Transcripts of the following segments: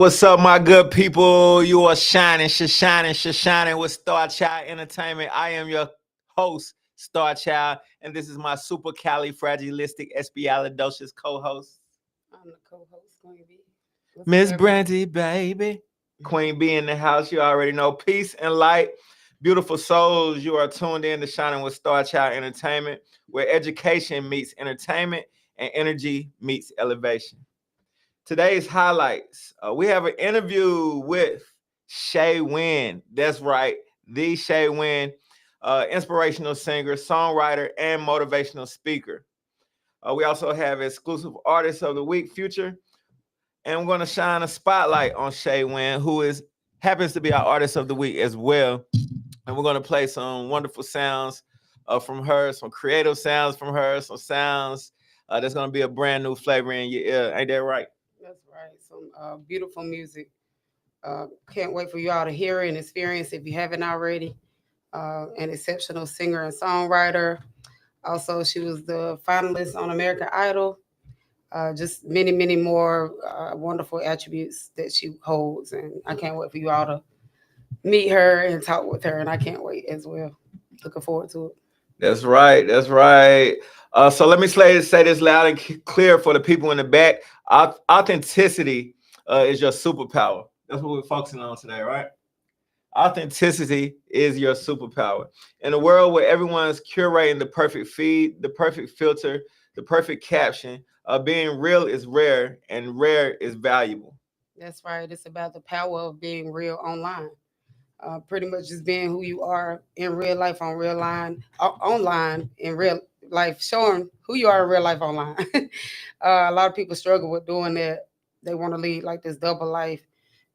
What's up, my good people? You are shining with Starchild Entertainment. I am your host, Starchild, and this is my super califragilistic co-host, I'm the co-host, Queen B. What's up, Miss everyone? Brandy, baby. Queen B in the house. You already know. Peace and light, beautiful souls. You are tuned in to Shining with Starchild Entertainment, where education meets entertainment and energy meets elevation. Today's highlights. We have an interview with Shay Wynn. That's right, the Shay Wynn, inspirational singer, songwriter, and motivational speaker. We also have exclusive artist of the week, Future, and we're going to shine a spotlight on Shay Wynn, who is happens to be our artist of the week as well. And we're going to play some wonderful sounds from her, some creative sounds from her, some sounds that's going to be a brand new flavor in your ear. Ain't that right? That's right. Some beautiful music. Can't wait for you all to hear it and experience if you haven't already. An exceptional singer and songwriter. Also, she was the finalist on American Idol. Just many, many more wonderful attributes that she holds. And I can't wait for you all to meet her and talk with her. And I can't wait as well. Looking forward to it. That's right. That's right. So let me say this loud and clear for the people in the back. Authenticity is your superpower. That's what we're focusing on today, right? Authenticity is your superpower. In a world where everyone's curating the perfect feed, the perfect filter, the perfect caption, being real is rare and rare is valuable. That's right. It's about the power of being real online. Pretty much just being who you are in real life on real line online in real life, showing who you are in real life online. A lot of people struggle with doing that. They want to lead like this double life.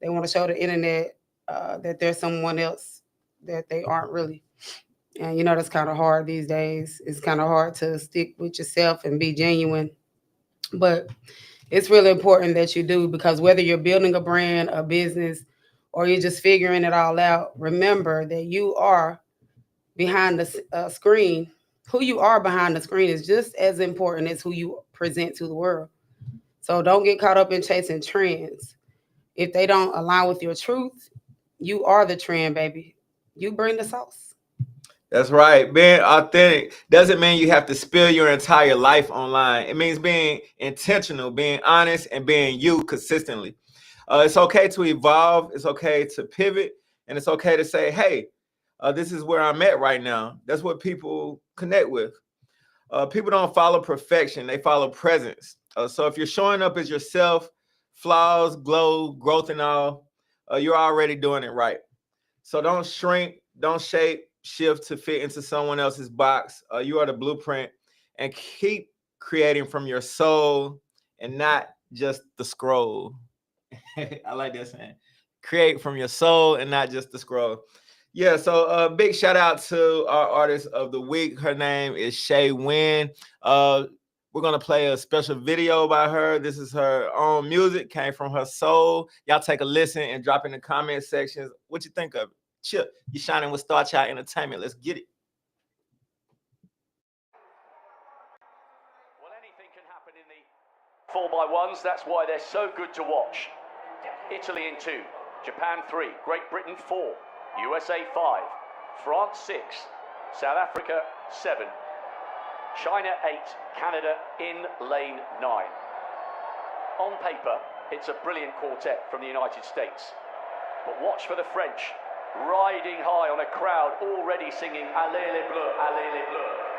They want to show the internet that there's someone else that they aren't really. And that's kind of hard these days. It's kind of hard to stick with yourself and be genuine, but it's really important that you do, because whether you're building a brand, a business, or you're just figuring it all out, remember that you are behind the screen. Who you are behind the screen is just as important as who you present to the world. So don't get caught up in chasing trends. If they don't align with your truth, you are the trend, baby. You bring the sauce. That's right. Being authentic doesn't mean you have to spill your entire life online. It means being intentional, being honest, and being you consistently. It's okay to evolve. It's okay to pivot. And it's okay to say, hey, this is where I'm at right now. That's what people connect with. People don't follow perfection. They follow presence. So if you're showing up as yourself, flaws, glow, growth, and all, you're already doing it right. So don't shrink, don't shift to fit into someone else's box. You are the blueprint, and keep creating from your soul and not just the scroll. I like that saying. Create from your soul and not just the scroll. Yeah, so big shout out to our artist of the week. Her name is Shay Wynn. We're gonna play a special video by her. This is her own music, came from her soul. Y'all take a listen and drop in the comment sections what you think of it. Chip, you shining with Starchild Entertainment. Let's get it. Well, anything can happen in the 4x1s. That's why they're so good to watch. Italy in 2, Japan 3, Great Britain 4, USA 5, France 6, South Africa 7, China 8, Canada in lane 9. On paper, it's a brilliant quartet from the United States. But watch for the French, riding high on a crowd already singing Allez les Bleus, Allez les Bleus.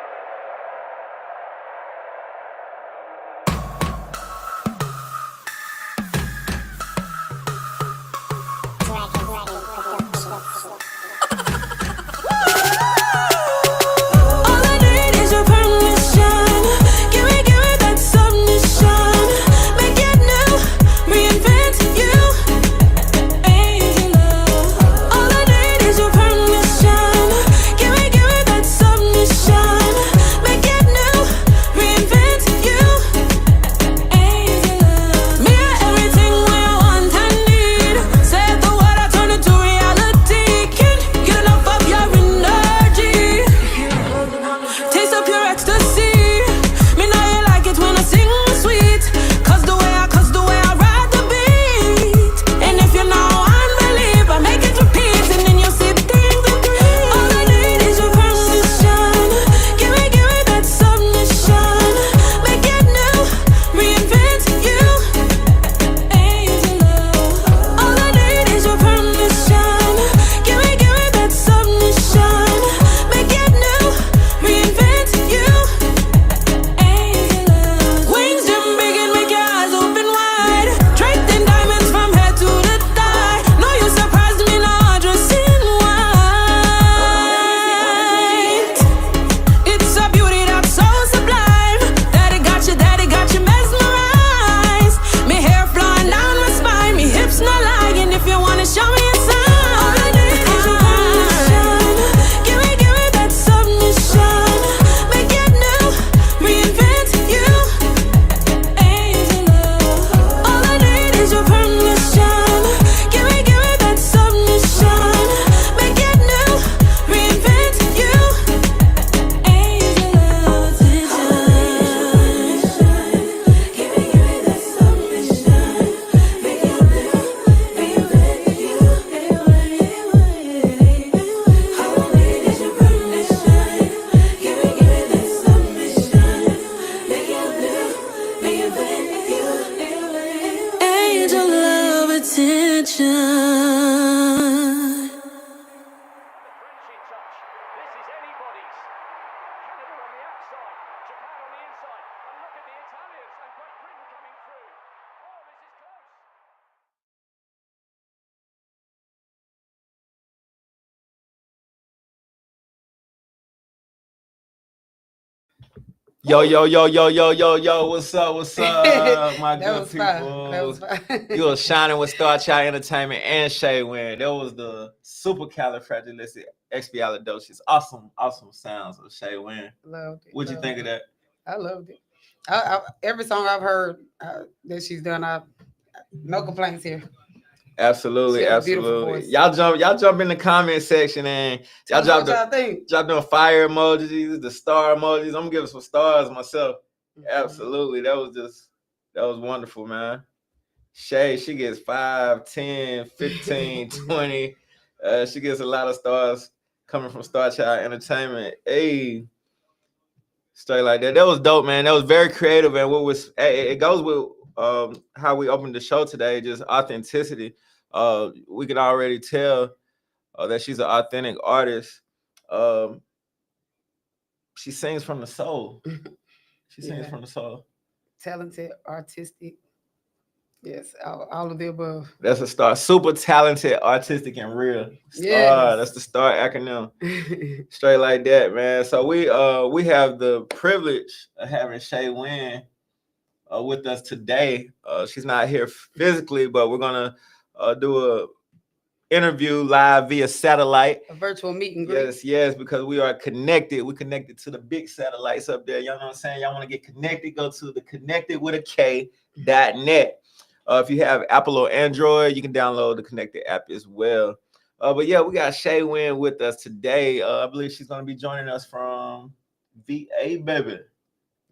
Shine. show me a sign. All I need is your permission. Give me that submission. Make it new, reinvent you. Angel love. All I need is your permission. Give me that submission. Make it new, reinvent you. Angel love, attention. Give me that submission. Make it new, reinvent you. All I need is your permission. Give me that submission. Make it new, reinvent you. Angel love, attention. French in touch. This is anybody's. Canada on the outside, Japan on the inside. And look at the Italians and Great Britain coming through. Oh, this is close. Yo, what's up, my That good was fire. That was people? fire. You was shining with Starchild Entertainment and Shay Win. That was the supercalifragilisticexpialidocious. Awesome sounds of Shay Win. Loved it. What'd you loved think it. of that? I loved it. Every song I've heard that she's done, no complaints here. Absolutely, She has a beautiful absolutely. voice. Y'all jump in the comment section and y'all Tell us drop what y'all think. them fire emojis, the star emojis. I'm gonna give some stars myself. Absolutely. That was wonderful, man. Shay, she gets 5, 10, 15, 20. She gets a lot of stars coming from Starchild Entertainment. Hey, straight like that. That was dope, man. That was very creative, and what was it goes with how we opened the show today, just authenticity. We can already tell that she's an authentic artist. She sings from the soul. She sings Yeah. from the soul. Talented, artistic. Yes, all of the above. That's a star. Super talented, artistic, and real. Star. Yes. That's the STAR acronym. Straight like that, man. So we have the privilege of having Shay Win with us today. She's not here physically, but we're gonna do a interview live via satellite. A virtual meet and greet. Yes, because we are connected. We're connected to the big satellites up there. Y'all know what I'm saying? Y'all want to get connected? Go to the connectedwithak.net. If you have Apple or Android, you can download the Connected app as well. But yeah, we got Shay Win with us today. I believe she's going to be joining us from VA, baby.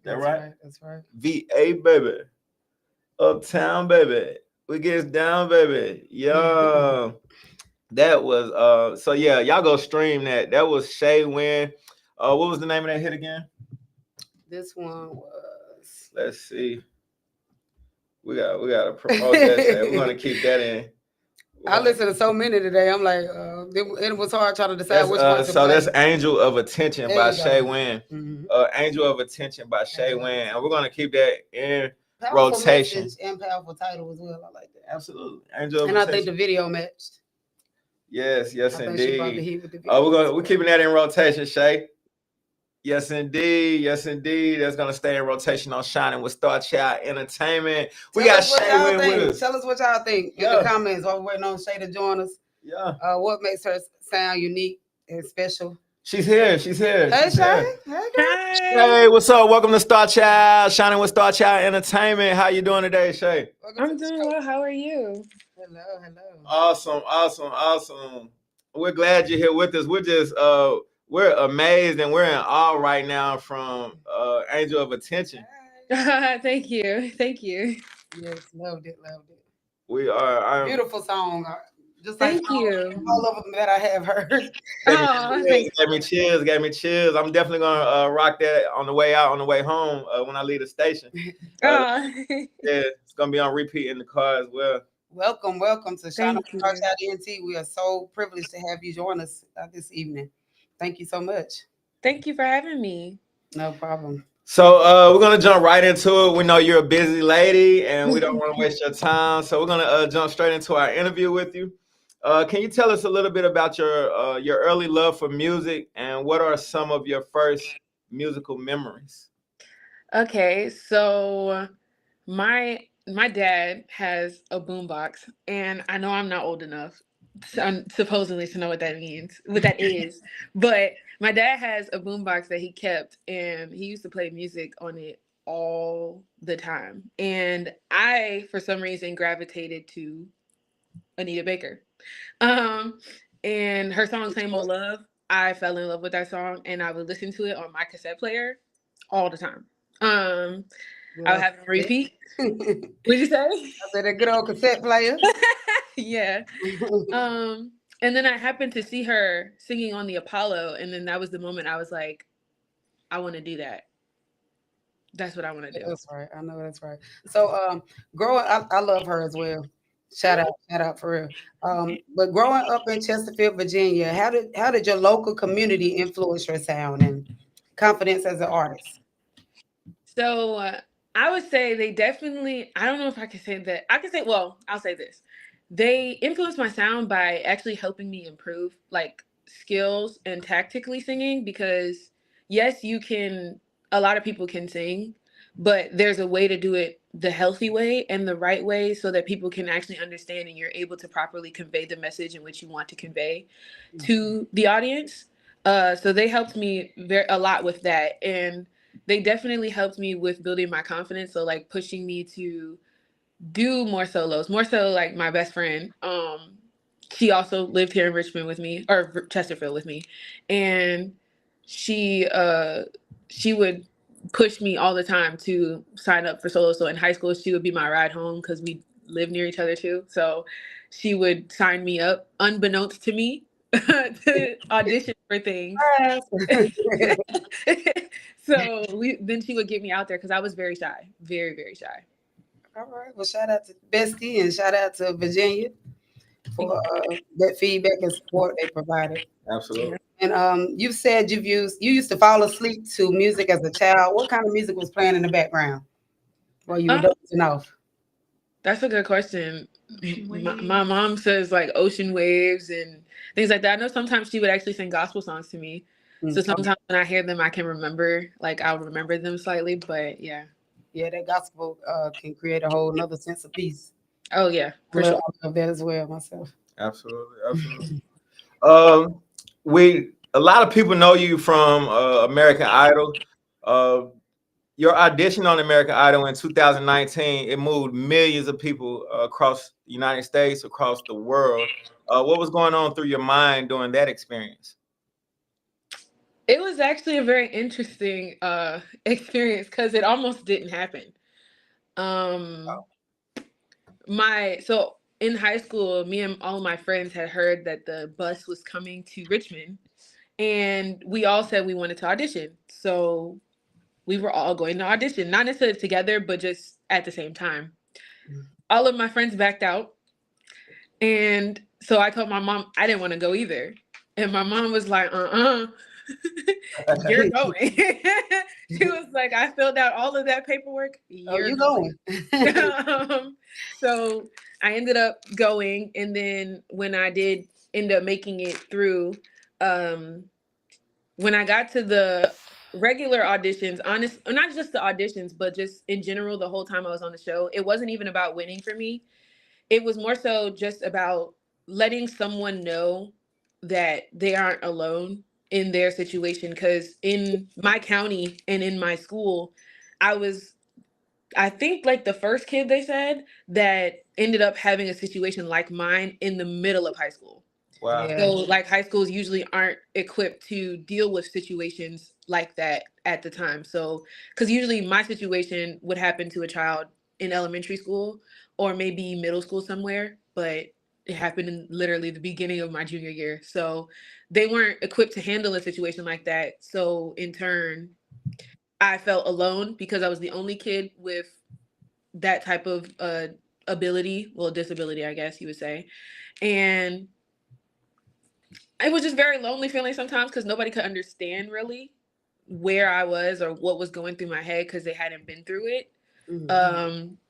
That right? That's right. VA, baby. Uptown, baby. We get down, baby. Yeah. That was so yeah, y'all go stream that. That was Shay Win. What was the name of that hit again? This one was. Let's see. We gotta promote that. We're gonna keep that in. I listened to so many today. I'm like, it was hard trying to decide which one to so play. that's Angel of Attention There by you go. Shay Win. Mhm. Angel of Attention by Shay Win. And we're gonna keep that in Powerful rotation. message and powerful title as well. I like that. Absolutely. Angel of And I Attention. think the video matched. Yes, I think she brought the indeed. heat with the video. We're keeping that in rotation, Shay. Yes, indeed. That's gonna stay in rotation on Shining with Starchild Entertainment. We got Shay Win with us. Tell us what y'all think in the comments while we're waiting on Shay to join us. Yeah. What makes her sound unique and special? She's here. Hey, Shay. Hey, girl. Hey, what's up? Welcome to Starchild, Shining with Starchild Entertainment. How you doing today, Shay? I'm doing well. How are you? Hello. Awesome. We're glad you're here with us. We're just we're amazed and we're in awe right now from Angel of Attention. Thank you. Yes, loved it. We are Beautiful song. Just Thank like you. all of them that I have heard. Gave me chills. I'm definitely gonna rock that on the way out, on the way home when I leave the station. Yeah, it's gonna be on repeat in the car as well. Welcome to Shining with Starchild ENT. We are so privileged to have you join us this evening. Thank you so much. Thank you for having me. No problem. So we're gonna jump right into it. We know you're a busy lady and we don't want to waste your time. So we're gonna jump straight into our interview with you. Can you tell us a little bit about your early love for music and what are some of your first musical memories? Okay, so my my dad has a boombox, and I know I'm not old enough, supposedly, to know what that means, what that is. But my dad has a boombox that he kept, and he used to play music on it all the time. And I, for some reason, gravitated to Anita Baker. Um, and her song "Same Old Love." I fell in love with that song, and I would listen to it on my cassette player all the time. Um, I would Well, have it on repeat. I What'd you say? said a good old cassette player. Yeah. And then I happened to see her singing on the Apollo, and then that was the moment I was like, I want to do that. That's what I want to do. That's right. I know that's right. So, growing, I love her as well. Shout out for real. But growing up in Chesterfield, Virginia, how did your local community influence your sound and confidence as an artist? So I would say they definitely, I don't know if I can say that. I can say, well, I'll say this. They influenced my sound by actually helping me improve like skills and tactically singing because, yes, you can, a lot of people can sing, but there's a way to do it the healthy way and the right way so that people can actually understand and you're able to properly convey the message in which you want to convey to the audience. So they helped me a lot with that. And they definitely helped me with building my confidence. So like pushing me to do more solos, more so like my best friend. She also lived here in Richmond with me or Chesterfield with me. And she would push me all the time to sign up for solo. So in high school, she would be my ride home because we lived near each other too. So she would sign me up unbeknownst to me to audition for things. So then she would get me out there because I was very shy, very, very shy. All right. Well, shout out to Bestie and shout out to Virginia for that feedback and support they provided. Absolutely. And you said you used to fall asleep to music as a child. What kind of music was playing in the background while you were dozing off? That's a good question. My mom says like ocean waves and things like that. I know sometimes she would actually sing gospel songs to me. So sometimes when I hear them, I can remember, like I'll remember them slightly, but yeah. Yeah, that gospel can create a whole nother sense of peace. Oh yeah, for I sure. love that as well myself. Absolutely. Absolutely. A lot of people know you from American Idol. Your audition on American Idol in 2019, it moved millions of people across the United States, across the world. What was going on through your mind during that experience? It was actually a very interesting experience because it almost didn't happen. Um, so in high school, me and all of my friends had heard that the bus was coming to Richmond, and we all said we wanted to audition. So we were all going to audition, not necessarily together, but just at the same time. All of my friends backed out, and so I told my mom I didn't want to go either, and my mom was like, you're going. She was like, I filled out all of that paperwork. You're going. So I ended up going. And then when I did end up making it through, when I got to the regular auditions, not just the auditions, but just in general, the whole time I was on the show, it wasn't even about winning for me. It was more so just about letting someone know that they aren't alone in their situation. Because in my county and in my school, I think like the first kid they said that ended up having a situation like mine in the middle of high school. Wow. Yeah. So like high schools usually aren't equipped to deal with situations like that at the time. So because usually my situation would happen to a child in elementary school or maybe middle school somewhere, but it happened in literally the beginning of my junior year. So they weren't equipped to handle a situation like that. So in turn, I felt alone because I was the only kid with that type of ability, well, disability, I guess you would say. And it was just very lonely feeling sometimes because nobody could understand really where I was or what was going through my head because they hadn't been through it.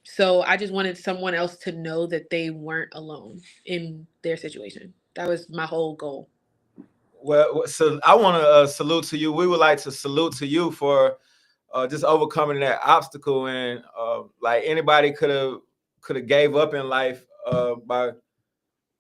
So I just wanted someone else to know that they weren't alone in their situation. That was my whole goal. Well, so I want to salute to you. We would like to salute to you for just overcoming that obstacle, and like anybody could have gave up in life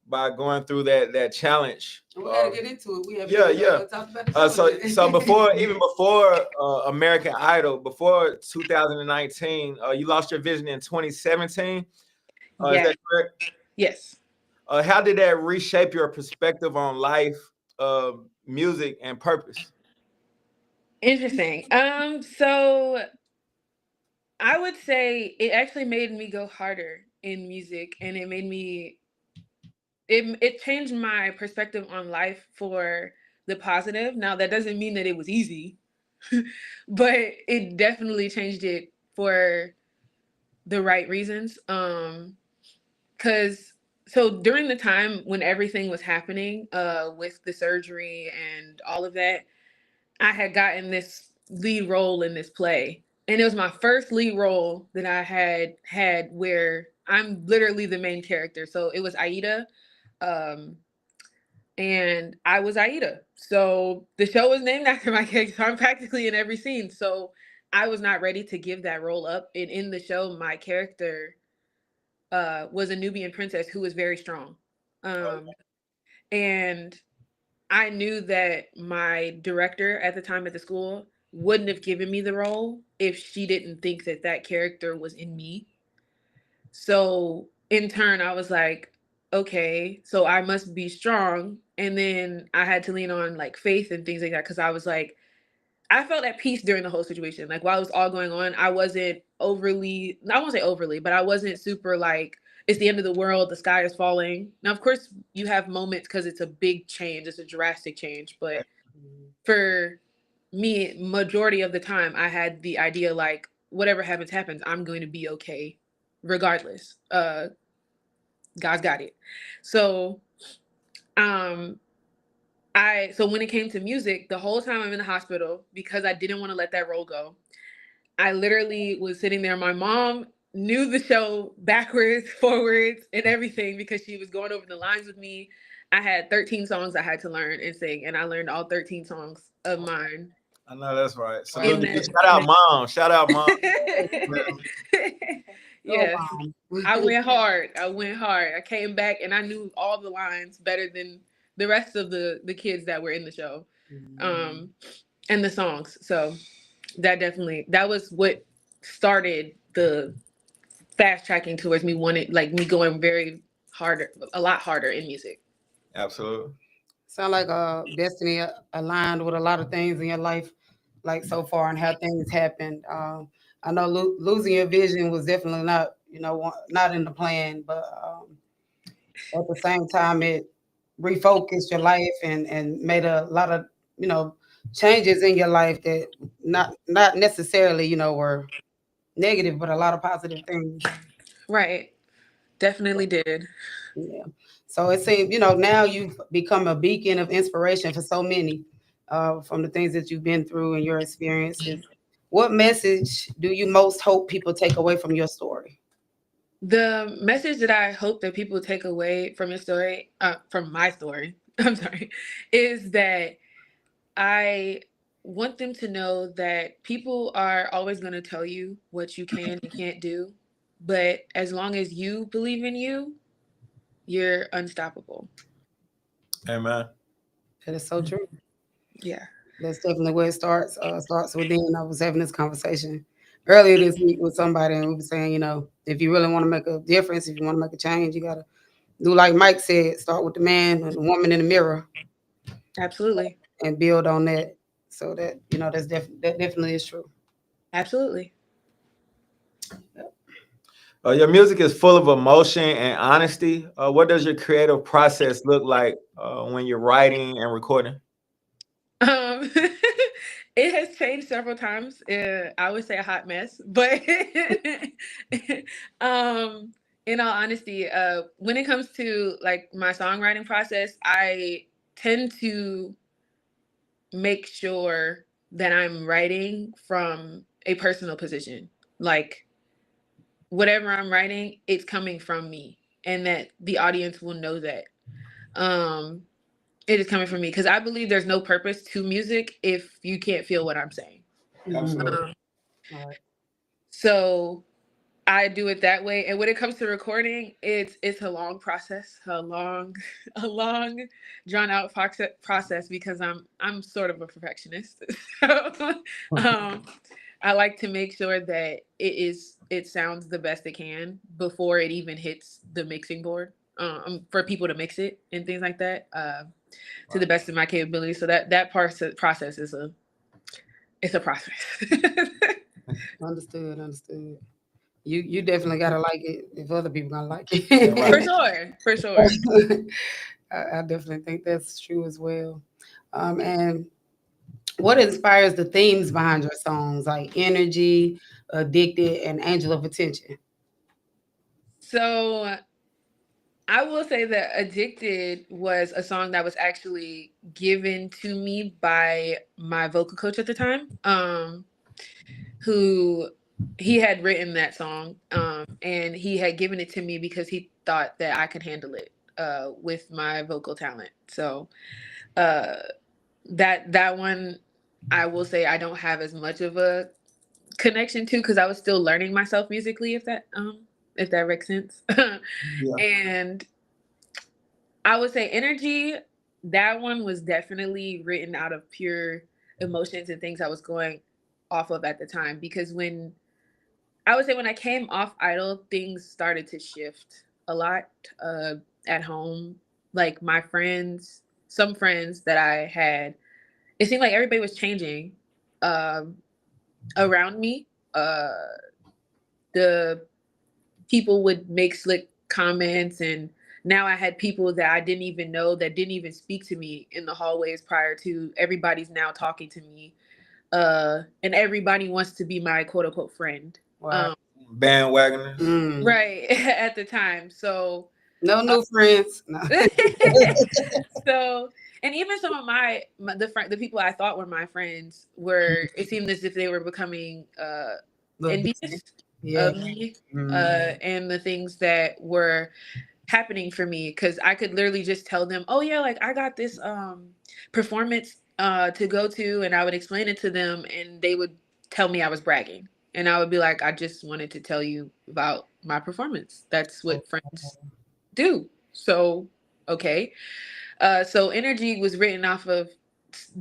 by going through that challenge. We gotta get into it. We have talked about the So before American Idol, before 2019, you lost your vision in 2017. Is Yeah. that correct? Yes. How did that reshape your perspective on life, music, and purpose? Interesting. So I would say it actually made me go harder in music, and it made me it changed my perspective on life for the positive. Now that doesn't mean that it was easy, but it definitely changed it for the right reasons. Cause so during the time when everything was happening, with the surgery and all of that, I had gotten this lead role in this play. And it was my first lead role that I had where I'm literally the main character. So it was Aida. Um, and I was Aida. So the show was named after my character. So I'm practically in every scene. So I was not ready to give that role up. And in the show, my character was a Nubian princess who was very strong. And I knew that my director at the time at the school wouldn't have given me the role if she didn't think that that character was in me. So in turn, I was like, okay, so I must be strong. And then I had to lean on like faith and things like that because I was like, I felt at peace during the whole situation. Like while it was all going on, I wasn't overly, I won't say overly, but I wasn't super like, it's the end of the world, the sky is falling. Now, of course, you have moments because it's a big change, it's a drastic change. But for me, majority of the time, I had the idea like, whatever happens, happens. I'm going to be okay regardless. God's got it. So, um, so when it came to music, the whole time I'm in the hospital, because I didn't want to let that role go, I literally was sitting there. My mom knew the show backwards, forwards, and everything because she was going over the lines with me. I had 13 songs I had to learn and sing, and I learned all 13 songs of mine. I know that's right. So In shout that- out mom. Shout out mom. Yes. Mom. I went hard. I came back and I knew all the lines better than the rest of the kids that were in the show. And the songs. So that was what started the fast tracking towards me me going very harder, a lot harder in music. Absolutely. Sound like destiny aligned with a lot of things in your life, like so far, and how things happened. I know losing your vision was definitely not, not in the plan, but at the same time, it refocused your life and made a lot of, changes in your life that not necessarily, were negative, but a lot of positive things. Right. Definitely did. Yeah. So it seems, now you've become a beacon of inspiration for so many, from the things that you've been through and your experiences. What message do you most hope people take away from your story? The message that I hope that people take away from from my story, I'm sorry, is that I want them to know that people are always going to tell you what you can and can't do. But as long as you believe in you, you're unstoppable. Amen. That is so true. Yeah. That's definitely where it starts. Starts within. I was having this conversation earlier this week with somebody, and we were saying, if you really want to make a difference, if you want to make a change, you got to do like Mike said, start with the man and the woman in the mirror Absolutely. and build on that. So that, that definitely is true. Absolutely. Your music is full of emotion and honesty. What does your creative process look like when you're writing and recording? It has changed several times. I would say a hot mess, but um, in all honesty, when it comes to like my songwriting process, I tend to make sure that I'm writing from a personal position. Like whatever I'm writing, it's coming from me, and that the audience will know that. It is coming from me because I believe there's no purpose to music if you can't feel what I'm saying. Absolutely. All right. So I do it that way. And when it comes to recording, it's a long process, a long a long drawn out process because I'm sort of a perfectionist. So, um, I like to make sure that it sounds the best it can before it even hits the mixing board. For people to mix it and things like that, to the best of my capability. So that process is a process. Understood. Understood. You definitely gotta like it if other people gonna like For it. sure, for sure. I definitely think that's true as well. And what inspires the themes behind your songs, like Energy, Addicted, and Angel of Attention? So I will say that Addicted was a song that was actually given to me by my vocal coach at the time, who he had written that song, and he had given it to me because he thought that I could handle it with my vocal talent. So uh, that one, I will say I don't have as much of a connection to because I was still learning myself musically, if that makes sense. Yeah. And I would say Energy, that one was definitely written out of pure emotions and things I was going off of at the time. Because I would say when I came off Idol, things started to shift a lot at home. Like my friends, some friends that I had, it seemed like everybody was changing um, around me. The people would make slick comments, and now I had people that I didn't even know that didn't even speak to me in the hallways prior to. Everybody's now talking to me, and everybody wants to be my quote unquote friend. Wow. Bandwagoners. Right. At the time. So No new friends. No. so, and even some of the people I thought were my friends were, it seemed as if they were becoming Little envious distant. Yeah. of me, Mm. and the things that were happening for me, because I could literally just tell them, oh yeah, like I got this performance to go to, and I would explain it to them, and they would tell me I was bragging, and I would be like, I just wanted to tell you about my performance. That's what friends do. So okay. So Energy was written off of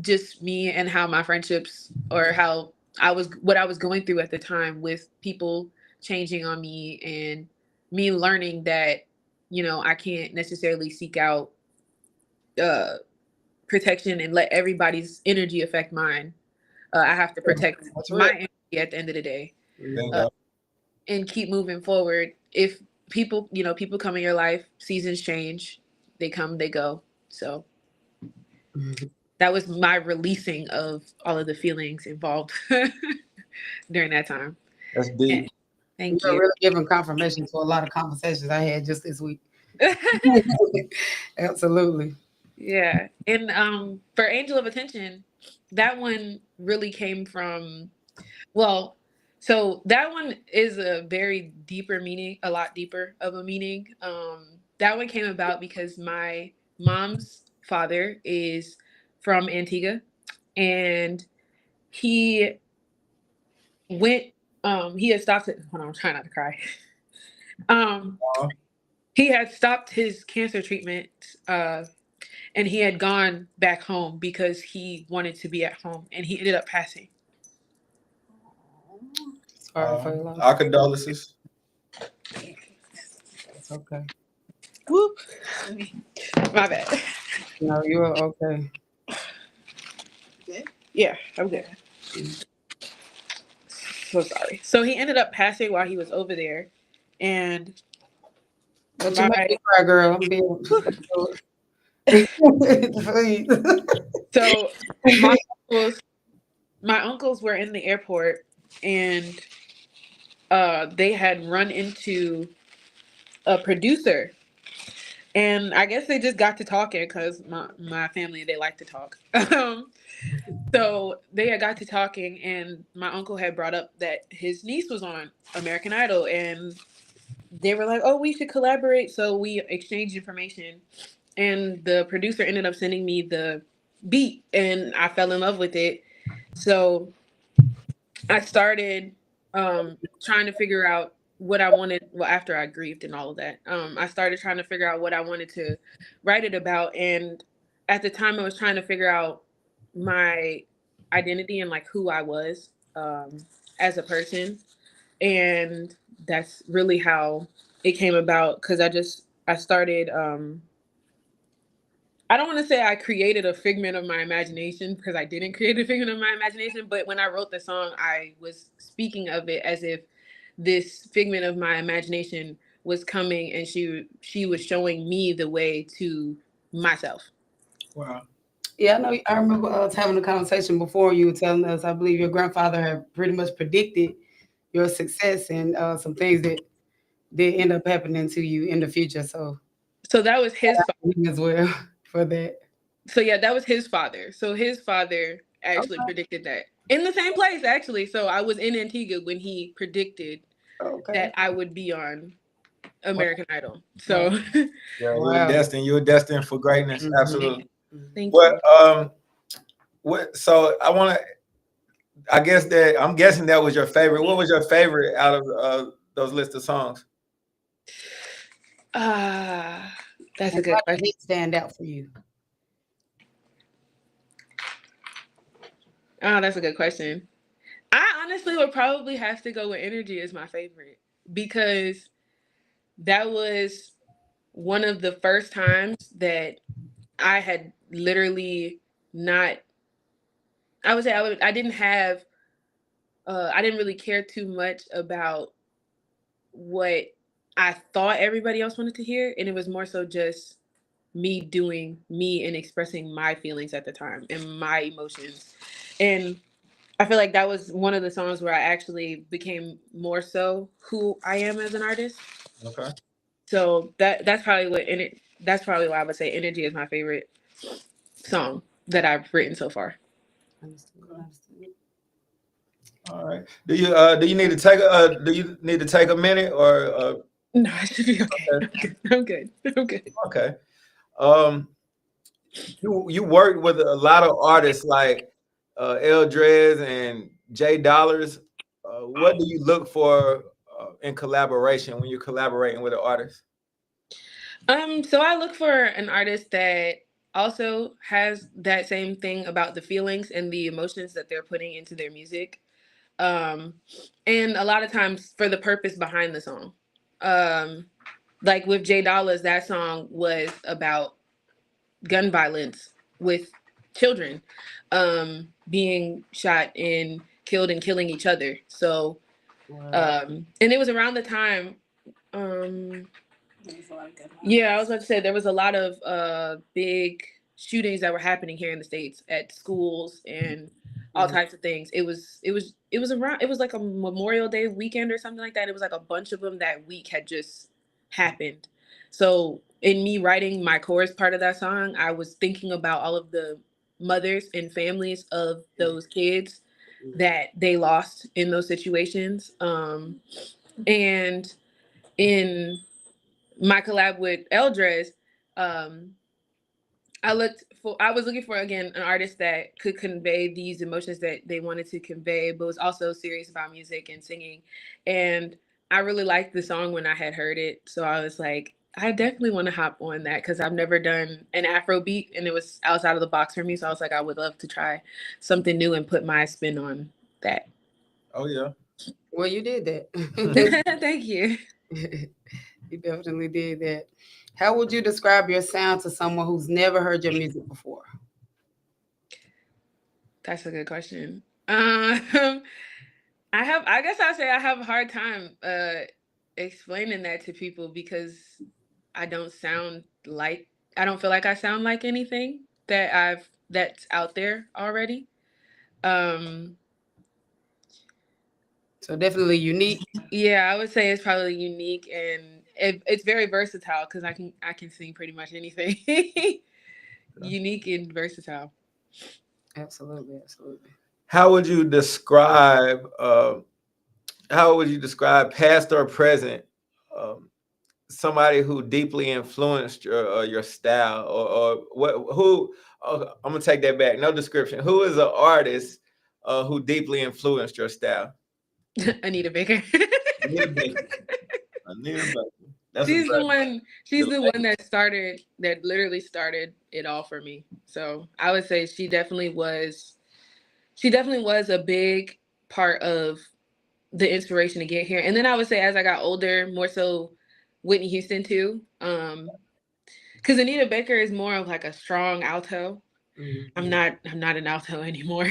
just me and how my friendships, or how what I was going through at the time with people changing on me, and me learning that, I can't necessarily seek out uh, protection and let everybody's energy affect mine. I have to protect That's my real. energy at the end of the day, uh, Bingo. and keep moving forward. If people come in your life, seasons change, they come, they go. So Mhm. that was my releasing of all of the feelings involved during that time. That's And deep. thank You're you. really giving confirmation to a lot of conversations I had just this week. Absolutely. Yeah. And for Angel of Attention, that one really came from, well, so that one is a very deeper meaning, a lot deeper of a meaning. That one came about because my mom's father is from Antigua, and he went he had stopped it. Hold on, I'm trying not to cry. Um he had stopped his cancer treatment, and he had gone back home because he wanted to be at home, and he ended up passing. Sorry for your loss. Our condolences. It's okay. Whoop. My bad. No, you're okay. Yeah, I'm good. So sorry. So he ended up passing while he was over there, and But you make my me cry, girl. I'm being please. so my uncles my uncles were in the airport, and they had run into a producer, and I guess they just got to talking because my family, they like to talk. So they had got to talking, and my uncle had brought up that his niece was on American Idol, and they were like, "Oh, we should collaborate." So we exchanged information, and the producer ended up sending me the beat, and I fell in love with it. So I started trying to figure out what I wanted. Well, after I grieved and all of that, I started trying to figure out what I wanted to write it about. And at the time, I was trying to figure out my identity and like who I was as a person. And that's really how it came about. Because I started. I don't want to say I created a figment of my imagination because I didn't create a figment of my imagination, but when I wrote the song, I was speaking of it as if this figment of my imagination was coming and she was showing me the way to myself. Wow. Yeah, I know. I remember us having a conversation before. You were telling us, I believe your grandfather had pretty much predicted your success and some things that did end up happening to you in the future. So So that was his as well for that. so yeah, that was his father. So his father actually Okay. predicted that in the same place actually. So I was in Antigua when he predicted Okay. that I would be on Wow. American Idol. Wow. So Yeah, Wow. you're destined for greatness. Mhm. Absolutely. thank What you. so I want to, I'm guessing that was your favorite. What was your favorite out of those list of songs? Ah, that's a And good why did question. he stand out for you? Oh, that's a good question. I honestly would probably have to go with Energy as my favorite because that was one of the first times that I had literally not. I would say I didn't have. I didn't really care too much about what I thought everybody else wanted to hear, and it was more so just me doing me and expressing my feelings at the time and my emotions. And I feel like that was one of the songs where I actually became more so who I am as an artist. Okay. So that's probably why I would say Energy is my favorite song that I've written so far. Understood. Understood. All right. Do you need to take a minute or No, I should be okay. okay. I'm good. I'm good. Okay. Um, you worked with a lot of artists like Eldrez and Jay Dollars. What do you look for in collaboration when you're collaborating with an artist? So I look for an artist that also has that same thing about the feelings and the emotions that they're putting into their music. Um, and a lot of times for the purpose behind the song. Um, like with Jay Dollars, that song was about gun violence with children being shot and killed and killing each other. So, Wow. and it was around the time. Um, yeah, I was about to say there was a lot of big shootings that were happening here in the States at schools and all Mhm. types of things. It was like a Memorial Day weekend or something like that. It was like a bunch of them that week had just happened. So in me writing my chorus part of that song, I was thinking about all of the mothers and families of those kids that they lost in those situations. And in my collab with Eldrez, um, I was looking for again an artist that could convey these emotions that they wanted to convey, but was also serious about music and singing. And I really liked the song when I had heard it. So I was like, I definitely want to hop on that because I've never done an Afro beat and it was outside of the box for me. So I was like, I would love to try something new and put my spin on that. Oh yeah. Well, you did that. Thank you. You definitely did that. How would you describe your sound to someone who's never heard your music before? That's a good question. I guess I'll say I have a hard time explaining that to people because I don't sound like I don't feel like I sound like anything that's out there already. Um So definitely unique. yeah, I would say it's probably unique and it's very versatile because I can sing pretty much anything. Unique and versatile. Absolutely, absolutely. How would you describe past or present somebody who deeply influenced your style or what who I'm gonna take that back, no description, who is an artist who deeply influenced your style? Anita Baker. Anita Baker. Anita Baker. That's a She's the great one. She's the the one that literally started it all for me. So I would say she definitely was. She definitely was a big part of the inspiration to get here. And then I would say as I got older, more so Whitney Houston too. Because Anita Baker is more of like a strong alto. I'm not an alto anymore.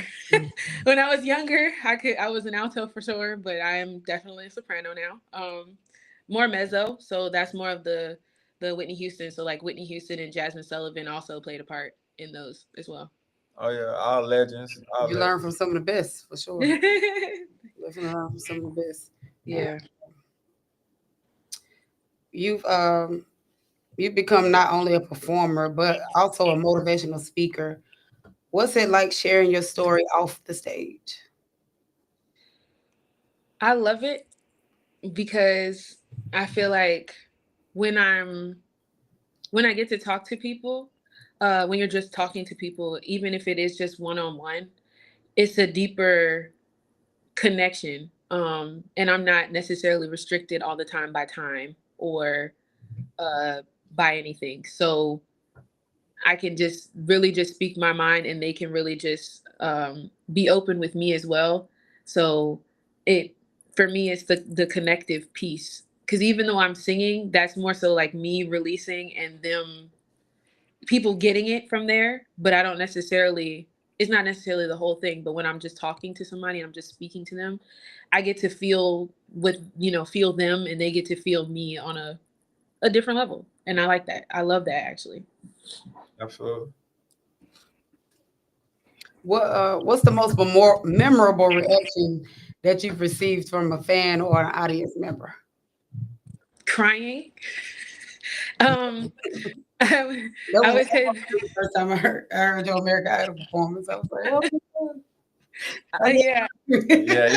When I was younger, I was an alto for sure, but I am definitely a soprano now. More mezzo, so that's more of the Whitney Houston. So like Whitney Houston and Jasmine Sullivan also played a part in those as well. Oh yeah, all legends. All You legends. learn from some of the best for sure. Definitely learn from some of the best. Yeah. You've you've become not only a performer but also a motivational speaker. What's it like sharing your story off the stage? I love it because I feel like when I get to talk to people, when you're just talking to people, even if it is just one on one, it's a deeper connection. And I'm not necessarily restricted all the time by time or by anything. So I can just really just speak my mind and they can really just be open with me as well. So it for me it's the connective piece. Cause even though I'm singing, that's more so like me releasing and them people getting it from there, but I don't necessarily it's not necessarily the whole thing, but when I'm just talking to somebody and I'm just speaking to them, I get to feel feel them and they get to feel me on a different level. And I like that. I love that actually. Absolutely. What's the most memorable reaction that you've received from a fan or an audience member? Crying. um I would, That I was would say the first time I heard your American Idol performance. I was like, oh yeah. Yeah,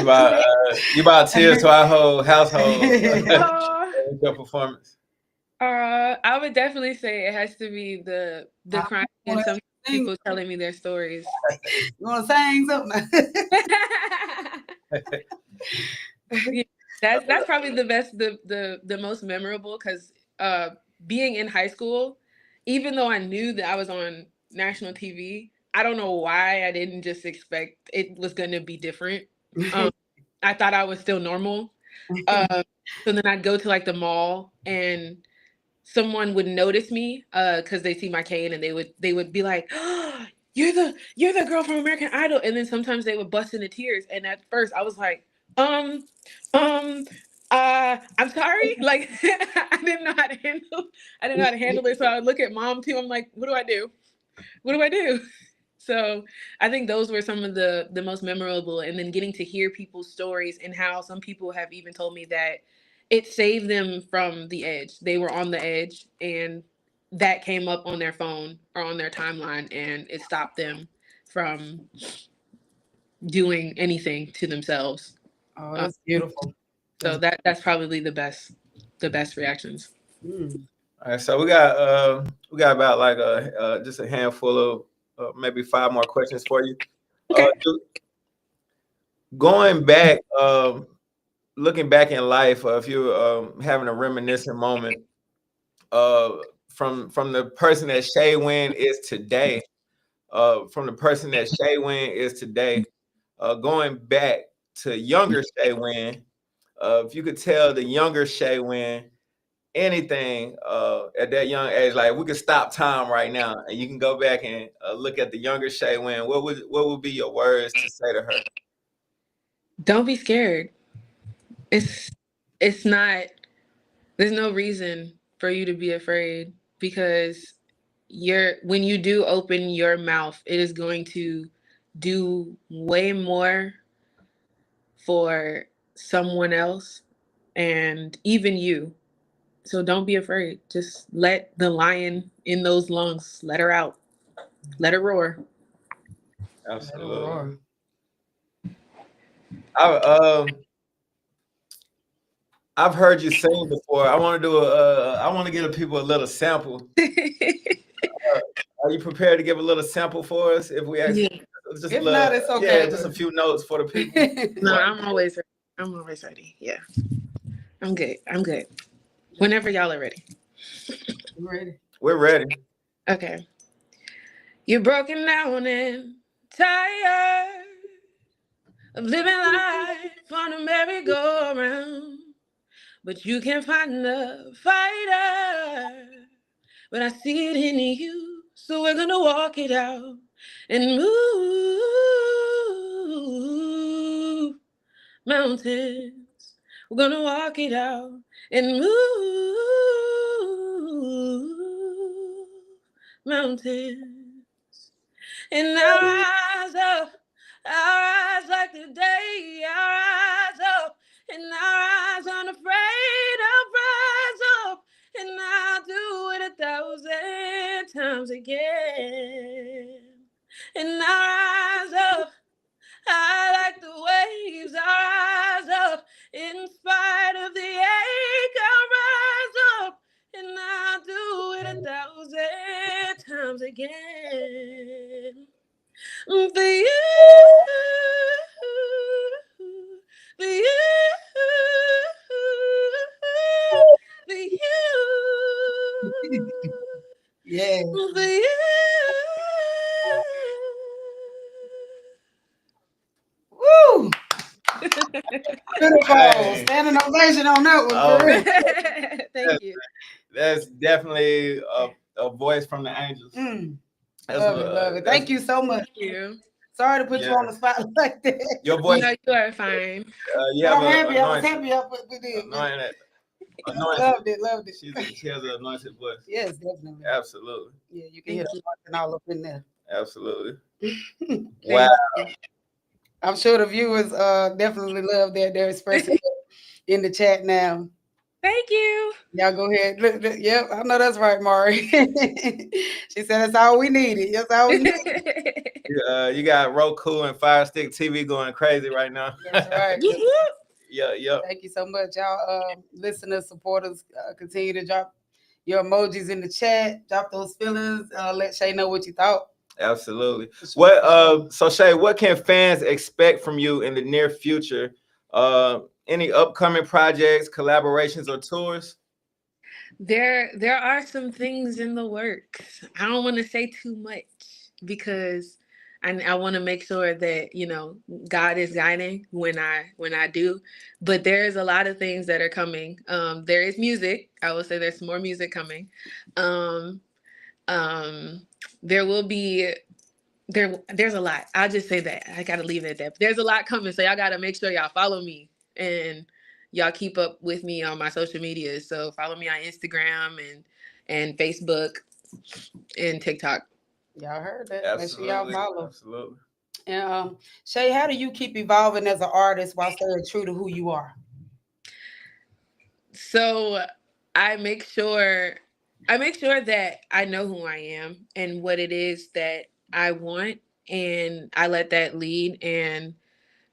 you brought tears to our whole household Uh, with your performance. I would definitely say it has to be the I crying and wanna some sing. people telling me their stories. You want to sing something? Yeah, that's probably the best, the most memorable because being in high school, even though I knew that I was on national TV, I don't know why I didn't just expect it was going to be different. I thought I was still normal. Um, so then I'd go to like the mall and someone would notice me because they see my cane and they would be like, oh, you're the girl from American Idol, and then sometimes they would bust into tears. And at first I was like, um, um, I'm sorry, like I didn't know how to handle it. So I would look at mom too. I'm like, what do I do? What do I do? So I think those were some of the most memorable, and then getting to hear people's stories and how some people have even told me that it saved them from the edge. They were on the edge and that came up on their phone or on their timeline and it stopped them from doing anything to themselves. Oh, that's beautiful. So that's probably the best reactions. All right, so we got about like just a handful of maybe 5 more questions for you. Okay. Going back, looking back in life, if you're having a reminiscent moment, from the person that Shay Wynn is today, from the person that Shay Wynn is today, going back to younger Shay Wynn, if you could tell the younger Shay Wynn anything at that young age, like we could stop time right now and you can go back and look at the younger Shay Wynn, what would be your words to say to her? Don't be scared. It's not there's no reason for you to be afraid because when you do open your mouth, it is going to do way more for someone else and even you. So don't be afraid. Just let the lion in those lungs, let her out. Let her roar. Absolutely. I've heard you sing before. I want to do I want to give the people a little sample. Are you prepared to give a little sample for us if we ask Yeah. Just If not, it's okay. Yeah, just a few notes for the people. No, I'm always ready. Yeah, I'm good. I'm good. Whenever y'all are ready. Ready. We're ready. Okay. You're broken down and tired of living life on a merry-go-round, but you can't find a fighter. But I see it in you, so we're gonna walk it out and move mountains. We're gonna walk it out and move mountains. And our eyes like the day, our eyes up, and our eyes unafraid of rise up, and I'll do it 1,000 times again. And our eyes up, I like the waves, our eyes up, in spite of the ache, I'll rise up, and I'll do it 1,000 times again. For you, for you, for you, Yeah. for you. Woo! Beautiful. Hey. Standing ovation on that one. Oh, For real. Thank you. That's definitely a voice from the angels. That's Love it, love it. Thank you so much. Thank you. Sorry to put you on the spot like that. Your voice. No, you are fine. You But have I'm happy. I was anointed. happy I put it in. Anointed. Loved it. She has an anointed voice. Yes, definitely. Absolutely. Yeah, you can hear the anointing all up in there. Absolutely. Thank Wow. you. I'm sure the viewers definitely love that. They're expressing it in the chat now. Thank you. Y'all go ahead. Look, yep, I know that's right, Mari. She said that's all we needed. That's all we needed. You got Roku and Fire Stick TV going crazy right now. That's right. Yeah. Thank you so much, y'all. Listeners, supporters, continue to drop your emojis in the chat. Drop those feelings. Let Shay know what you thought. Absolutely. Sure. So Shay, what can fans expect from you in the near future? Any upcoming projects, collaborations, or tours? There are some things in the works. I don't want to say too much because I want to make sure that God is guiding when I do. But there's a lot of things that are coming. There is music. I will say there's more music coming. Um, there will be there's a lot. I'll just say that. I gotta leave it at that. There's a lot coming, so y'all gotta make sure y'all follow me and y'all keep up with me on my social media. So follow me on Instagram and Facebook and TikTok. Y'all heard that. Absolutely. Make sure y'all follow. Absolutely. And Shay, how do you keep evolving as an artist while staying true to who you are? So I make sure that I know who I am and what it is that I want, and I let that lead, and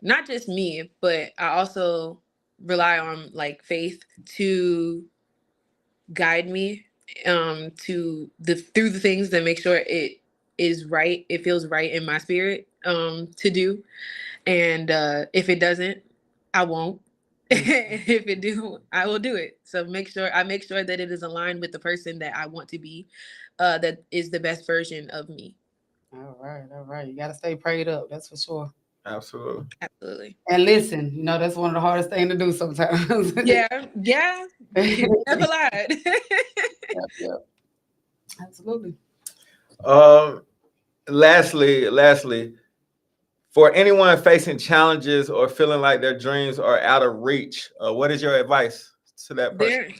not just me, but I also rely on like faith to guide me through the things that make sure it is right, it feels right in my spirit to do. And if it doesn't, I won't. If it do, I will do it. So make sure that it is aligned with the person that I want to be, that is the best version of me. All right. You gotta stay prayed up, that's for sure. Absolutely. Absolutely. And listen, that's one of the hardest things to do sometimes. Yeah. You never lied. Yep. Absolutely. Lastly, for anyone facing challenges or feeling like their dreams are out of reach, what is your advice to that person?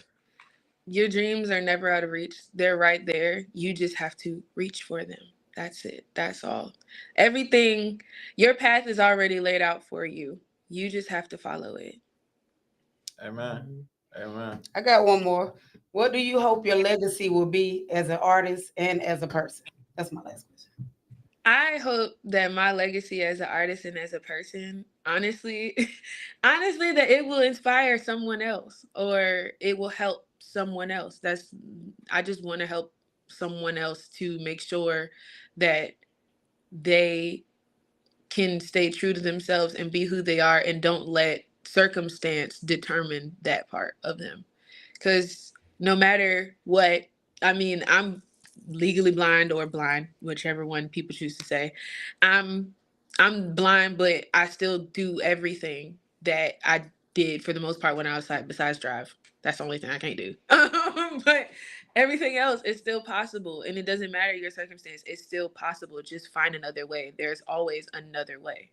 Your dreams are never out of reach. They're right there. You just have to reach for them. That's it. That's all. Everything, your path is already laid out for you. You just have to follow it. Amen. I got one more. What do you hope your legacy will be as an artist and as a person? That's my last question. I hope that my legacy as an artist and as a person, honestly, that it will inspire someone else or it will help someone else. I just want to help someone else to make sure that they can stay true to themselves and be who they are and don't let circumstance determine that part of them. Because no matter what, I mean, I'm legally blind or blind, whichever one people choose to say. I'm I'm blind, but I still do everything that I did for the most part when I was outside, besides drive. That's the only thing I can't do. But everything else is still possible, and it doesn't matter your circumstance. It's still possible. Just find another way. There's always another way.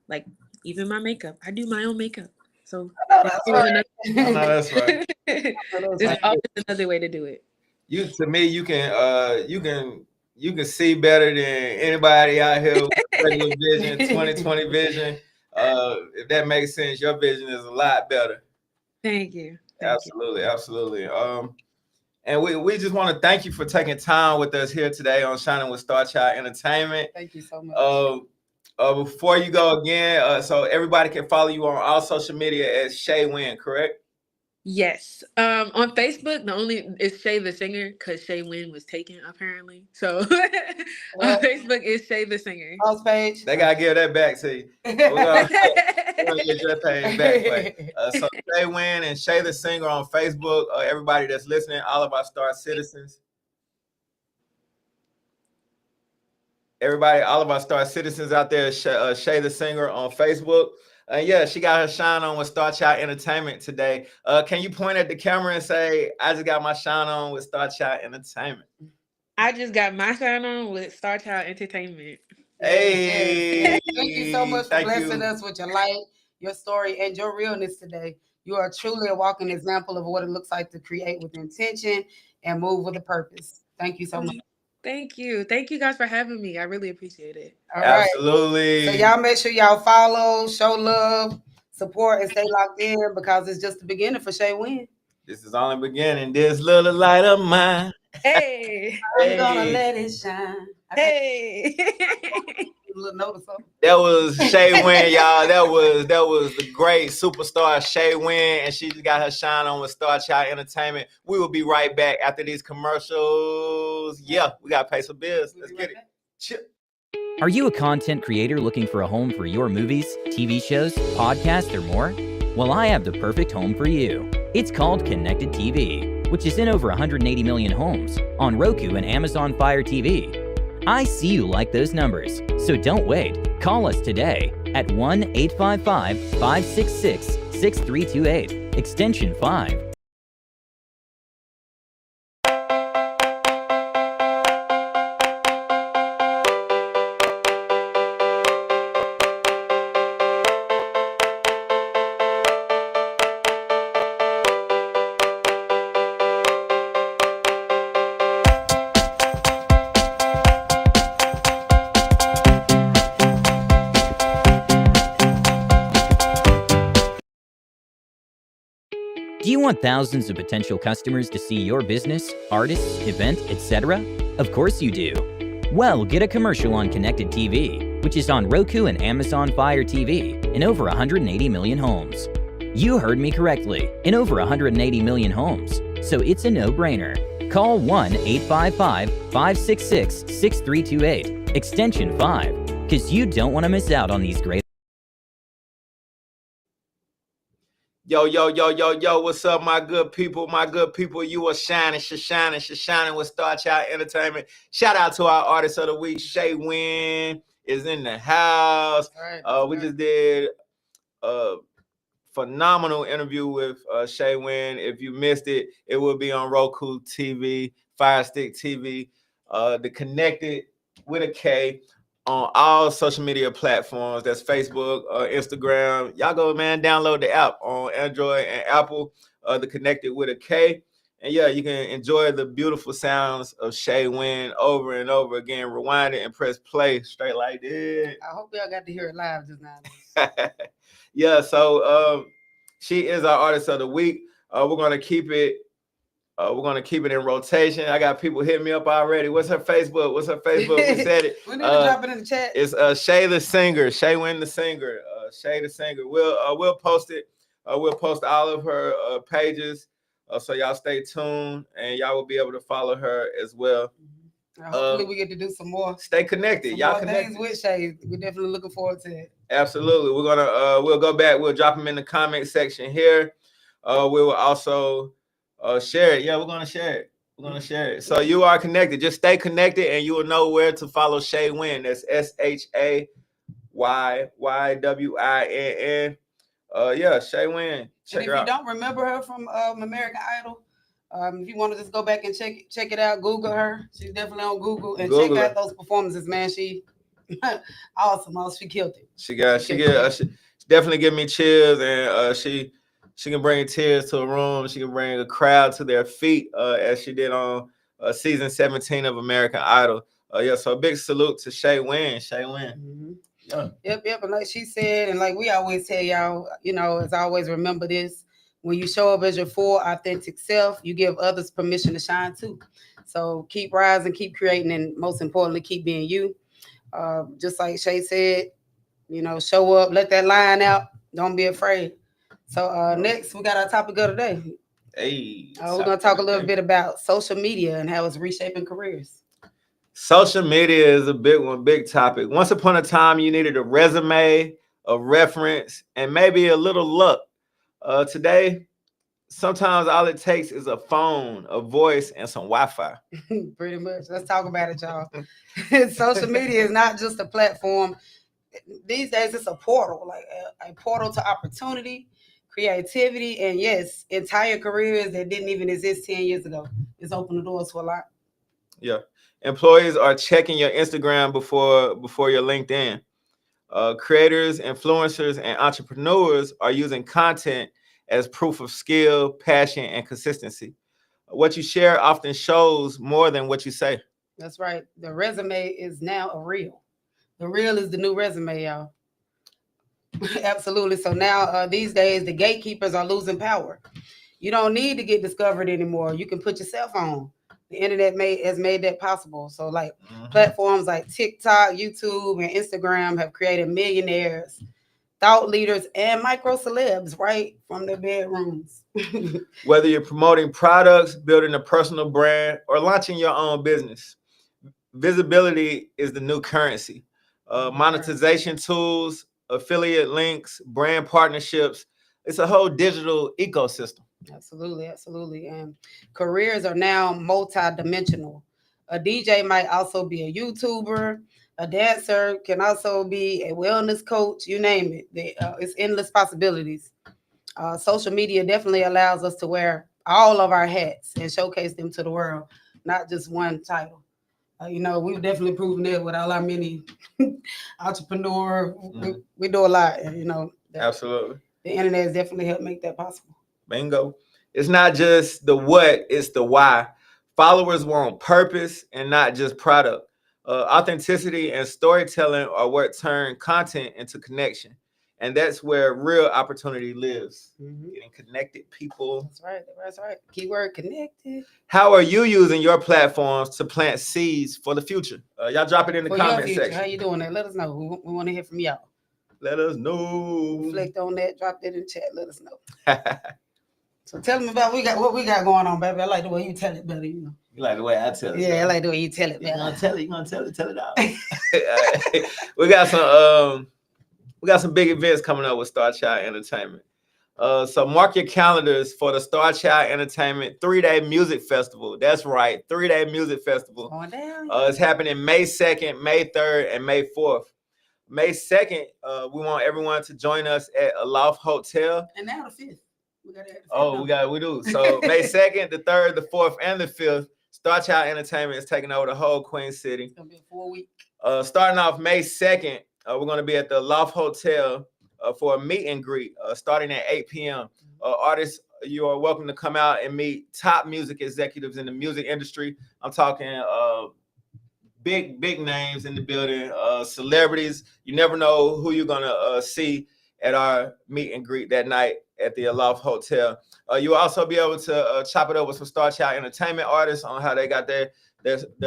Like even my makeup, I do my own makeup. So I know there's that's always right. I know that's right. there's always another way to do it. You to me, you can see better than anybody out here with regular vision, 20/20 vision. If that makes sense, your vision is a lot better. Thank you. Thank you. Absolutely, absolutely. And we just want to thank you for taking time with us here today on Shining with Starchild Entertainment. Thank you so much. Before you go again, so everybody can follow you on all social media as Shay Wynn, correct? Yes. On Facebook, the only is Shay the Singer because Shay Wynn was taken apparently. So on Facebook is Shay the Singer. Post page. They gotta give that back to you. We're gonna get your page back. So Shay Wynn and Shay the Singer on Facebook. Everybody that's listening, all of our Star citizens. Everybody, all of our Star citizens out there, Shay the Singer on Facebook. Yeah, she got her shine on with Starchild Entertainment today. Can you point at the camera and say, I just got my shine on with Starchild Entertainment? I just got my shine on with Starchild Entertainment. Hey, Yes. Thank you so much for thank blessing you. us with your light, your story, and your realness today. You are truly a walking example of what it looks like to create with intention and move with a purpose. Thank you so much. Thank you. Thank you guys for having me. I really appreciate it. All right. Absolutely. So y'all make sure y'all follow, show love, support, and stay locked in because it's just the beginning for Shay Wynn. This is only beginning. This little light of mine. Hey. I'm gonna Hey. let it shine. Hey. A little note or something. That was Shay Wynn, y'all. That was the great superstar Shay Wynn, and she just got her shine on with Starchild Entertainment. We will be right back after these commercials. Yeah, we gotta pay some bills. Let's get it. Chip. Are you a content creator looking for a home for your movies, TV shows, podcasts, or more? Well, I have the perfect home for you. It's called Connected TV, which is in over 180 million homes on Roku and Amazon Fire TV. I see you like those numbers, so don't wait. Call us today at 1-855-566-6328, extension 5. Do you want thousands of potential customers to see your business, artists, event, etc.? Of course you do. Well, get a commercial on Connected TV, which is on Roku and Amazon Fire TV in over 180 million homes. You heard me correctly, in over 180 million homes. So it's a no-brainer. Call 1-855-566-6328, extension 5, because you don't want to miss out on these great. Yo, what's up, my good people? My good people, you are shining with Starchild Entertainment. Shout out to our artist of the week, Shay Wynn is in the house. Right. We just did a phenomenal interview with Shay Wynn. If you missed it, it will be on Roku TV, Fire Stick TV, the Connected with a K, on all social media platforms. That's Facebook, Instagram. Y'all go, man, download the app on Android and Apple, the Connected with a K. And yeah, you can enjoy the beautiful sounds of Shay Wynn over and over again. Rewind it and press play straight like this. I hope y'all got to hear it live just now. Yeah, so she is our artist of the week. We're gonna keep it. We're gonna keep it in rotation. I got people hitting me up already. What's her Facebook? We said it. We need to drop it in the chat. It's Shay the Singer. Shay Wynn the Singer. Shay the Singer. We'll post it. We'll post all of her pages. So y'all stay tuned, and y'all will be able to follow her as well. Hopefully we get to do some more. Stay connected. Some Y'all more connected. things with Shay. We're definitely looking forward to it. Absolutely. We're gonna we'll go back. We'll drop them in the comment section here. We will also share it. Yeah, we're gonna share it. We're gonna share it. So you are connected. Just stay connected, and you will know where to follow Shay Wynn. That's SHAYYWINN. Yeah, Shay Wynn. Check And her if you out. don't remember her from American Idol, if you want to just go back and check it out, Google her. She's definitely on Google and Google check her. out those performances, man. She awesome. She killed it. She definitely give me chills, and she can bring tears to a room. She can bring a crowd to their feet, as she did on season 17 of American Idol. Yeah, so a big salute to Shay Wynn. Shay Wynn. Mm-hmm. Yeah. Yep. And like she said, and like we always tell y'all, as always, remember this: when you show up as your full, authentic self, you give others permission to shine too. So keep rising, keep creating, and most importantly, keep being you. Just like Shay said, show up, let that line out. Don't be afraid. So next, we got our topic of the day. Hey, we're gonna talk a little bit about social media and how it's reshaping careers. Social media is a big one, big topic. Once upon a time, you needed a resume, a reference, and maybe a little luck. Today, sometimes all it takes is a phone, a voice, and some Wi-Fi. Pretty much. Let's talk about it, y'all. Social media is not just a platform. These days, it's a portal, like a portal to opportunity, creativity, and yes, entire careers that didn't even exist 10 years ago. It's opened the doors to a lot. Yeah. Employees are checking your Instagram before your LinkedIn. Creators, influencers, and entrepreneurs are using content as proof of skill, passion, and consistency. What you share often shows more than what you say. That's right. The resume is now a reel. The reel is the new resume, y'all. Absolutely. So now these days, the gatekeepers are losing power. You don't need to get discovered anymore. You can put yourself on. The internet has made that possible. So like platforms like TikTok, YouTube, and Instagram have created millionaires, thought leaders, and micro celebs right from their bedrooms. Whether you're promoting products, building a personal brand, or launching your own business, visibility is the new currency. Monetization tools, affiliate links, brand partnerships. It's a whole digital ecosystem. Absolutely. And careers are now multi-dimensional. A DJ might also be a YouTuber. A dancer can also be a wellness coach. You name it. It's endless possibilities. Social media definitely allows us to wear all of our hats and showcase them to the world, not just one title. We've definitely proven that with all our many entrepreneur. We do a lot. Absolutely. The internet has definitely helped make that possible. Bingo. It's not just the what, it's the why. Followers want purpose and not just product. Authenticity and storytelling are what turn content into connection. And that's where real opportunity lives. Getting connected people. That's right. Keyword connected. How are you using your platforms to plant seeds for the future? Y'all drop it in the comment section. How you doing that? Let us know. We want to hear from y'all. Let us know. Reflect on that. Drop that in the chat. Let us know. So tell them about what we got going on, baby. I like the way you tell it better. You like the way I tell it. Yeah, I like the way you tell it, man. You gonna tell it out. We got some big events coming up with Starchild Entertainment. So mark your calendars for the Starchild Entertainment 3-day music festival. That's right, 3-day music festival. Going down. It's happening May 2nd, May 3rd, and May 4th. May 2nd, we want everyone to join us at Aloft Hotel. And now the 5th. We do. So May 2nd, the 3rd, the 4th, and the 5th, Starchild Entertainment is taking over the whole Queen City. It's gonna be a 4 week. Starting off May 2nd, we're going to be at the Loft Hotel for a meet and greet starting at 8 p.m. Artists, you are welcome to come out and meet top music executives in the music industry. I'm talking big names in the building, celebrities. You never know who you're going to see at our meet and greet that night at the Aloft Hotel. You'll also be able to chop it up with some Starchild Entertainment artists on how they got their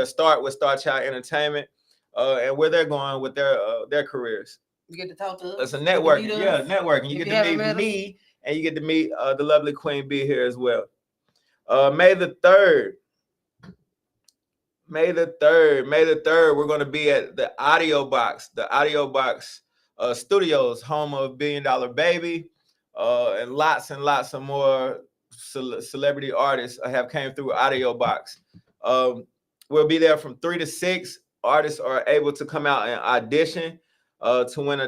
start with Starchild Entertainment and where they're going with their careers. You get to talk to us. It's a networking. Yeah, networking. You get to meet me, and you get to meet the lovely Queen Bee here as well. May the 3rd. May the 3rd. May the 3rd, we're going to be at the Audio Box, Studios, home of Billion Dollar Baby, and lots of more celebrity artists have came through Audio Box. We'll be there from 3 to 6. Artists are able to come out and audition to win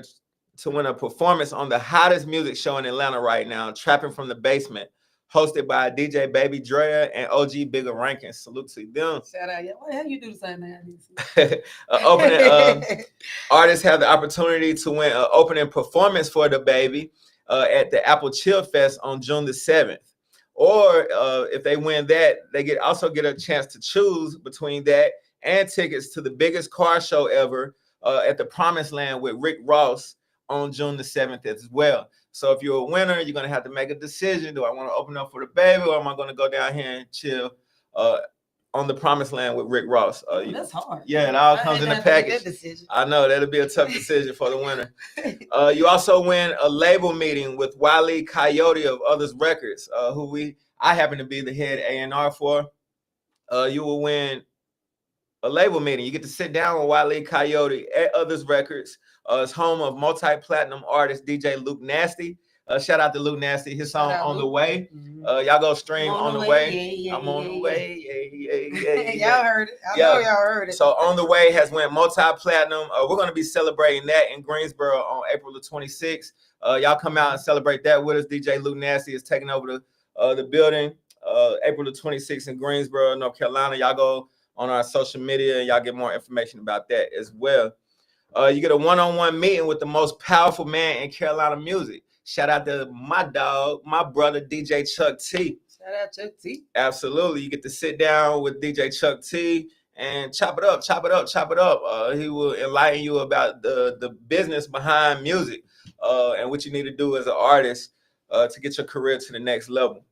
a performance on the hottest music show in Atlanta right now, Trapping from the Basement, hosted by DJ Baby Drea and OG Bigger Rankins. Salute to them. Shout out, yeah. How you do the same now? Opening artists have the opportunity to win an opening performance for the baby at the Apple Chill Fest on June the 7th. Or if they win that, they also get a chance to choose between that and tickets to the biggest car show ever at the Promised Land with Rick Ross on June the 7th as well. So if you're a winner, you're going to have to make a decision. Do I want to open up for the baby, or am I going to go down here and chill on the Promised Land with Rick Ross? That's hard. Yeah, it all comes in the package. I know that'll be a tough decision for the winner. You also win a label meeting with Wile Coyote of Others Records, who I happen to be the head A&R for. You will win a label meeting. You get to sit down with Wile Coyote at Others Records. It's home of multi-platinum artist DJ Luke Nasty. Shout out to Luke Nasty. His song On the Way. Y'all go stream On the Way. I'm on the way. Y'all heard it. I know y'all heard it. So On the Way has went multi-platinum. We're going to be celebrating that in Greensboro on April the 26th. Y'all come out and celebrate that with us. DJ Luke Nasty is taking over the building April the 26th in Greensboro, North Carolina. Y'all go on our social media and y'all get more information about that as well. You get a one-on-one meeting with the most powerful man in Carolina music. Shout out to my dog, my brother, DJ Chuck T. Shout out Chuck T. Absolutely. You get to sit down with DJ Chuck T and chop it up. He will enlighten you about the business behind music and what you need to do as an artist to get your career to the next level.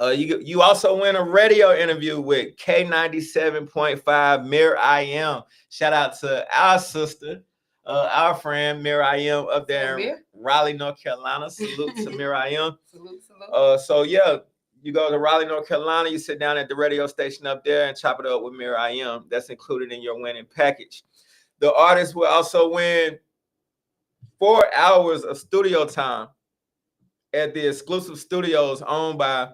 You also win a radio interview with K97.5 Mir I Am. Shout out to our sister, our friend Mir I Am up there in Raleigh, North Carolina. Salute to Mir I Am. Salute. So yeah, you go to Raleigh, North Carolina. You sit down at the radio station up there and chop it up with Mir I Am. That's included in your winning package. The artist will also win 4 hours of studio time at the exclusive studios owned by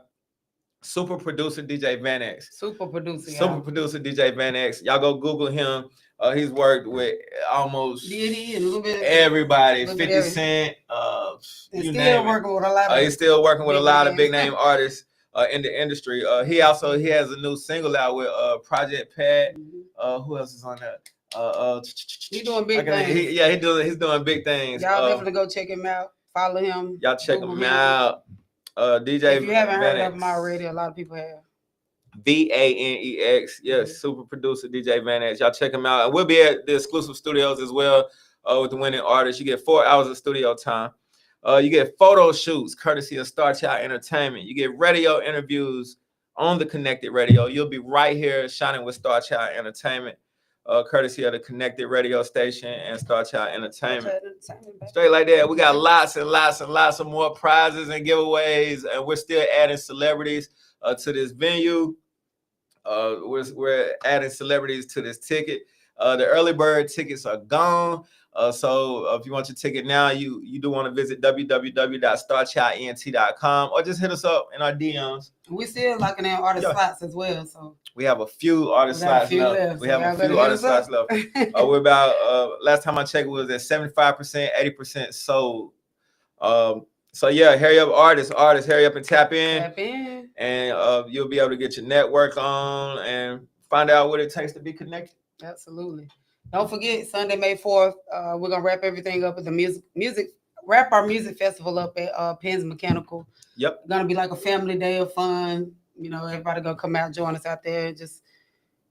super producer DJ Van X. Super producer DJ Van X. Y'all go Google him. He's worked with almost Diddy and a little bit everybody. 50 Cent. Still working with a lot of he's still working with a lot of big name artists in the industry. He has a new single out with Project Pat. Who else is on that? He's doing big things. He's doing big things. Y'all definitely go check him out. Follow him. Y'all check him out. DJ. If you haven't heard of him already, a lot of people have. VANEX, yes, super producer DJ Van X. Y'all check him out. And we'll be at the exclusive studios as well with the winning artists. You get 4 hours of studio time. You get photo shoots courtesy of Starchild Entertainment. You get radio interviews on the Connected Radio. You'll be right here shining with Starchild Entertainment, courtesy of the Connected Radio Station and Starchild Entertainment. Straight like that. We got lots and lots of more prizes and giveaways, and we're still adding celebrities to this venue. We're adding celebrities to this ticket. The early bird tickets are gone. So if you want your ticket now, you do want to visit www.starchildent.com or just hit us up in our DMs. We're still locking in artist slots as well. So we have a few artist slots left. We have a few artist slots left. We're about last time I checked, we was at 75%, 80% sold. So yeah, hurry up, artists, hurry up and tap in. And you'll be able to get your network on and find out what it takes to be connected. Absolutely. Don't forget, Sunday, May 4th, we're going to wrap everything up with the wrap our music festival up at Penn's Mechanical. Yep. Going to be like a family day of fun. You know, everybody going to come out, join us out there.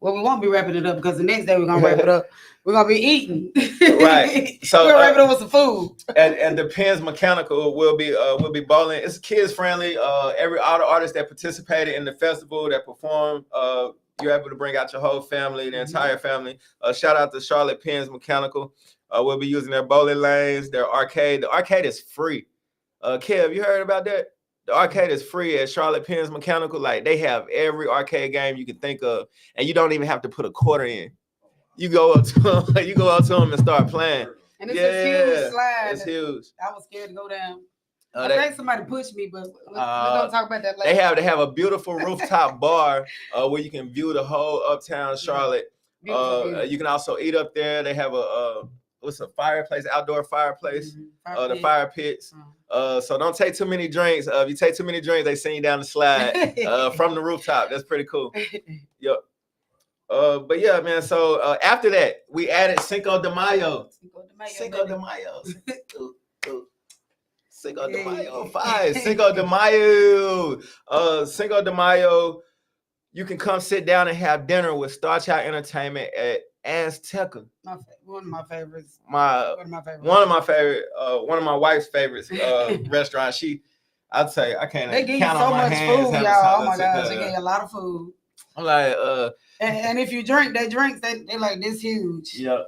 We won't be wrapping it up because the next day we're going to wrap it up. We're going to be eating. Right. So we're going to wrap it up with some food. And the Penn's Mechanical will be bowling. It's kids friendly. All the artists that participated in the festival that performed, you're able to bring out your whole family, the entire family. Shout out to Charlotte Penn's Mechanical. We'll be using their bowling lanes, their arcade. The arcade is free. Kev, you heard about that? The arcade is free at Charlotte Penn's Mechanical. Like they have every arcade game you can think of, and you don't even have to put a quarter in. You go up to them, you go up to them and start playing. And it's a huge slide. It's huge. I was scared to go down. I They, think somebody pushed me, but we're gonna talk about that later. They have a beautiful rooftop bar where you can view the whole uptown Charlotte. Beautiful. You can also eat up there. They have a what's a fireplace, outdoor fireplace, the fire pits. So don't take too many drinks. If you take too many drinks, they send you down the slide from the rooftop. That's pretty cool. Yep. But yeah, man. So after that, we added Cinco de Mayo. Cinco de Mayo. Cinco de Mayo 5. Cinco de Mayo. Cinco de Mayo. You can come sit down and have dinner with Starchild Entertainment at Azteca. One of my favorites. One of my wife's favorites restaurants. I'd say I can't. They give you so much food, y'all. Oh my gosh, they give you a lot of food. I'm like, and if you drink, they like this huge. Yeah,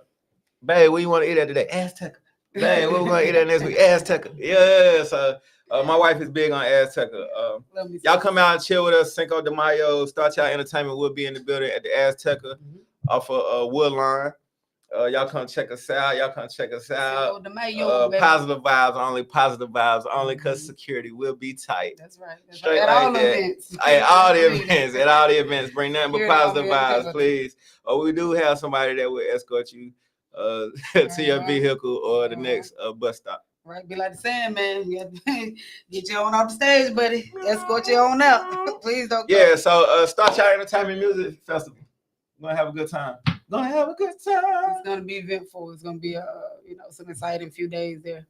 babe, what you want to eat at today? Azteca. Babe, what we gonna eat at next week? Azteca. Yeah. So my wife is big on Azteca. Y'all come out and chill with us. Cinco de Mayo. Starchild Entertainment will be in the building at the Azteca off of Woodline. Y'all come check us out. Positive vibes only. Positive vibes only. Cause security will be tight. That's right. Straight at like all that. Events. At all the events. At all the events. Bring nothing but positive vibes, please. We do have somebody that will escort you to your vehicle or the next bus stop. Right, be like the Sandman. You have to get you on off the stage, buddy. Escort you on out. Please don't. Yeah. So Starchild Entertainment Music Festival. We're gonna have a good time. It's gonna be eventful. It's gonna be some exciting few days there.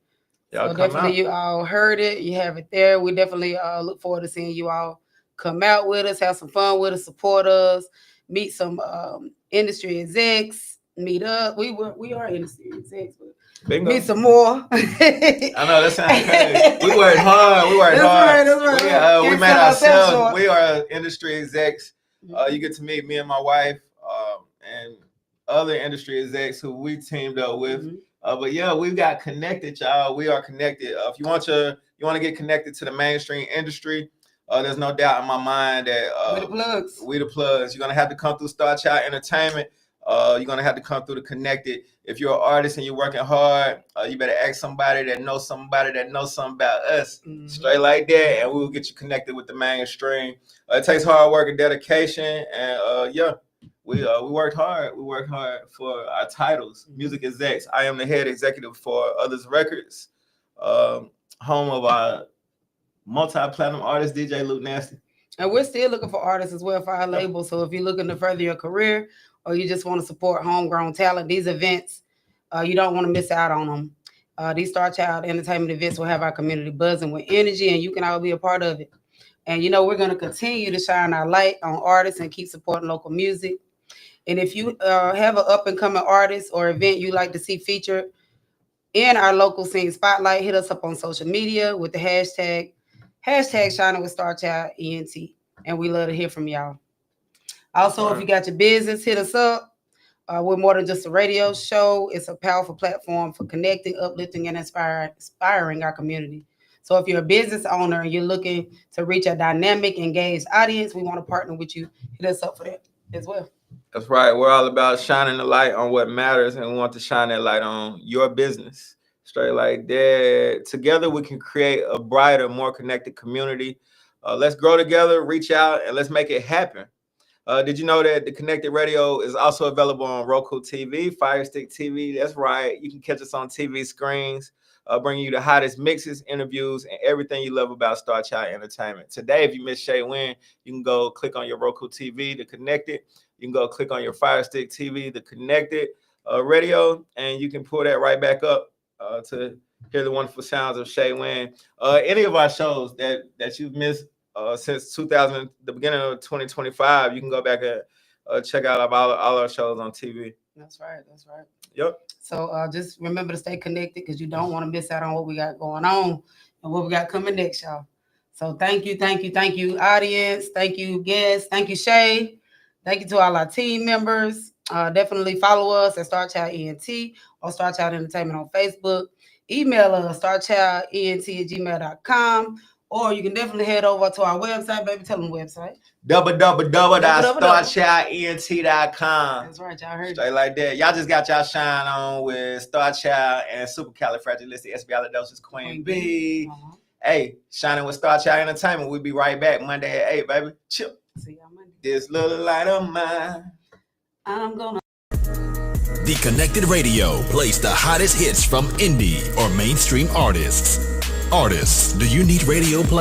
Y'all so come definitely out. You all heard it. You have it there. We definitely look forward to seeing you all come out with us, have some fun with us, support us, meet some industry execs, meet up. We are industry execs, but meet some more. I know that sounds crazy. We worked hard. That's right. We met ourselves. We are industry execs. You get to meet me and my wife and other industry execs who we teamed up with. But yeah, we've got connected, y'all. We are connected. If you want to get connected to the mainstream industry, there's no doubt in my mind that we the plugs. You're gonna have to come through Starchild Entertainment. You're gonna have to come through the connected. If you're an artist and you're working hard, you better ask somebody that knows somebody about us. Straight like that, and we will get you connected with the mainstream. It takes hard work and dedication, and we worked hard. We worked hard for our titles, music execs. I am the head executive for Others Records, home of our multi-platinum artist DJ Luke Nasty. And we're still looking for artists as well for our label. So if you're looking to further your career or you just want to support homegrown talent, these events, you don't want to miss out on them. These Starchild Entertainment events will have our community buzzing with energy, and you can all be a part of it. And, we're going to continue to shine our light on artists and keep supporting local music. And if you have an up-and-coming artist or event you'd like to see featured in our local scene spotlight, hit us up on social media with the hashtag Shining with Starchild ENT. And we love to hear from y'all. Also, if you got your business, hit us up. We're more than just a radio show. It's a powerful platform for connecting, uplifting, and inspiring our community. So if you're a business owner and you're looking to reach a dynamic, engaged audience, we want to partner with you. Hit us up for that as well. That's right. We're all about shining the light on what matters, and we want to shine that light on your business. Straight like that. Together, we can create a brighter, more connected community. Let's grow together, reach out, and let's make it happen. Did you know that the Connected Radio is also available on Roku TV, Fire Stick TV? That's right. You can catch us on TV screens, bringing you the hottest mixes, interviews, and everything you love about Starchild Entertainment. Today, if you miss Shay Wynn, you can go click on your Roku TV to connect it. You can go click on your Fire Stick TV to connect it, radio, and you can pull that right back up to hear the wonderful sounds of Shay Wynn. Any of our shows that you've missed since the beginning of 2025, you can go back and check out all our shows on TV. That's right. Yep. So just remember to stay connected because you don't want to miss out on what we got going on and what we got coming next, y'all. So thank you, audience. Thank you, guests. Thank you, Shay. Thank you to all our team members. Definitely follow us at Starchild ENT or Starchild Entertainment on Facebook. Email us, starchildent@gmail.com, Or you can definitely head over to our website, baby. Tell them the website. www.starchildent.com. That's right, y'all heard Straight it. like that. Y'all just got y'all shine on with Starchild and Supercalifragilisticexpialidocious Queen B. Uh-huh. Hey, shining with Starchild Entertainment. We'll be right back Monday at 8, baby. Chill. See y'all Monday. This little light of mine. I'm gonna. The Connected Radio plays the hottest hits from indie or mainstream artists. Artists, do you need radio play?